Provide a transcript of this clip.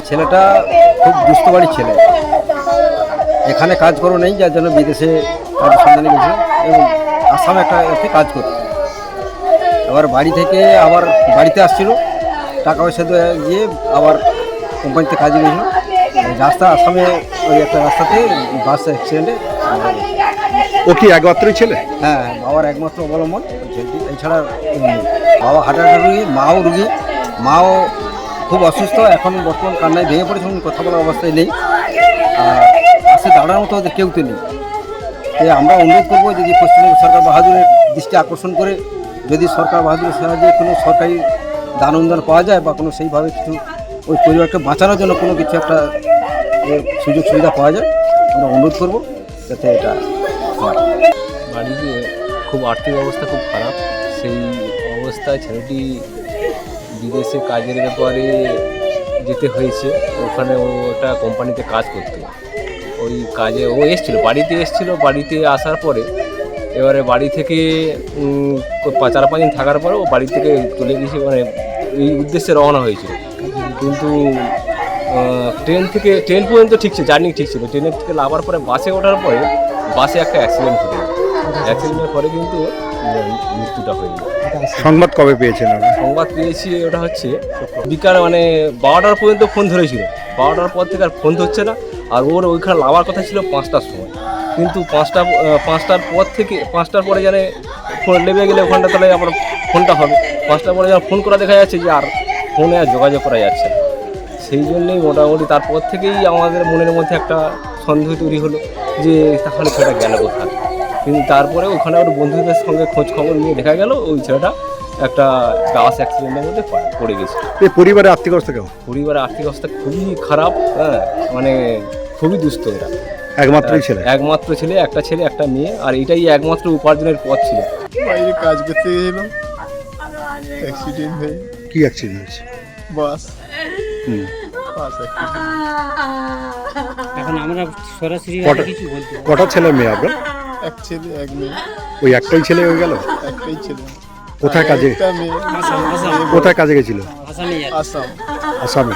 ছেলেটা খুব দুস্থ বাড়ির ছেলে, এখানে কাজ করো নেই, যার জন্য বিদেশে কাজের সন্ধানে গেছিল এবং আসামে একটা কাজ করতো। আবার বাড়ি থেকে আবার বাড়িতে আসছিল, টাকা পয়সা দিয়ে আবার কোম্পানিতে কাজে গেছিল। রাস্তা আসামে ওই একটা রাস্তাতে বাস অ্যাক্সিডেন্টে। ও কি একমাত্রই ছেলে? হ্যাঁ, বাবার একমাত্র অবলম্বন ছেলেটি, এছাড়া বাবা হার্ট অ্যাটাক রুগী, মাও রুগী, মাও খুব অসুস্থ, এখন বর্তমান কান্নায় ভেঙে পড়েছে, কথা বলার অবস্থায় নেই, আর পাশে দাঁড়ার মতো ওদের কেউ তো নেই। তাই আমরা অনুরোধ করবো যদি পশ্চিমবঙ্গ সরকার বাহাদুরের দৃষ্টি আকর্ষণ করে যদি সরকার বাহাদুরের সাহায্যে কোনো সরকারি দান অনুদান পাওয়া যায় বা কোনো সেইভাবে কিছু ওই পরিবারকে বাঁচানোর জন্য কোনো কিছু একটা সুযোগ সুবিধা পাওয়া যায়, আমরা অনুরোধ করবো যাতে এটা হয়। বাড়িতে খুব আর্থিক অবস্থা খুব খারাপ, সেই অবস্থায় ছেলেটি বিদেশে কাজের ব্যাপারে যেতে হয়েছে। ওখানে ও একটা কোম্পানিতে কাজ করতো, ওই কাজে ও এসেছিলো, বাড়িতে আসার পরে এবারে বাড়ি থেকে 4-5 দিন থাকার পরে ও বাড়ি থেকে চলে গেছে, মানে এই উদ্দেশ্যে রওনা হয়েছিল। কিন্তু ট্রেন পর্যন্ত ঠিক ছিল, জার্নি ঠিক ছিল, ট্রেনের থেকে নামার পরে বাসে ওঠার পরে বাসে একটা অ্যাক্সিডেন্ট ঘটে, অ্যাক্সিডেন্টের পরে কিন্তু মৃত্যুটা হয়ে যায়। সংবাদ কবে পেয়েছেন আপনি? সংবাদ পেয়েছি ওটা হচ্ছে বিকাল, মানে 12টার পর্যন্ত ফোন ধরেছিল, 12টার পর থেকে আর ফোন ধরছে না। আর ওর ওইখানে নামার কথা ছিল 5টার সময়, কিন্তু 5টার পর থেকে 5টার পরে জানে ফোন নেমে গেলে ওখানটা তাহলে আমার ফোনটা হবে, 5টার পরে যখন ফোন করা দেখা যাচ্ছে যে আর ফোনে আর যোগাযোগ করা যাচ্ছে না। সেই জন্যেই মোটামুটি তারপর থেকেই আমাদের মনের মধ্যে একটা সন্দেহ তৈরি হলো যে তাহলে ছেলেটা গেল কোথায়। কিন্তু তারপরে ওখানে ওর বন্ধুদের সঙ্গে খোঁজ খবর নিয়ে দেখা গেল ওই ছেলেটা একটা বাস অ্যাক্সিডেন্টের মধ্যে পড়ে গেছে। এই পরিবারের আর্থিক অবস্থা কেমন? পরিবারের আর্থিক অবস্থা খুবই খারাপ, হ্যাঁ, মানে খুবই দুস্থ এরা। একমাত্রই ছেলে? একমাত্র ছেলে, একটা ছেলে একটা মেয়ে, আর এটাই একমাত্র উপার্জনের পথ ছিল। বাইরে কাজ করতে গেছিল, অ্যাক্সিডেন্ট হয়ে। কি অ্যাক্সিডেন্ট হয়েছে? বাস হুম এখন আমরা সরাসরি কিছু বলতে কটা ছেলে মেয়ে আপনার? এক ছেলে এক মেয়ে। ওই একটাই ছেলে হয়ে গেল? একটাই ছেলে। কোথায় কাজে? একটা মেয়ে। কোথায় কাজে গেছিল? আসামি আসাম। আসামে।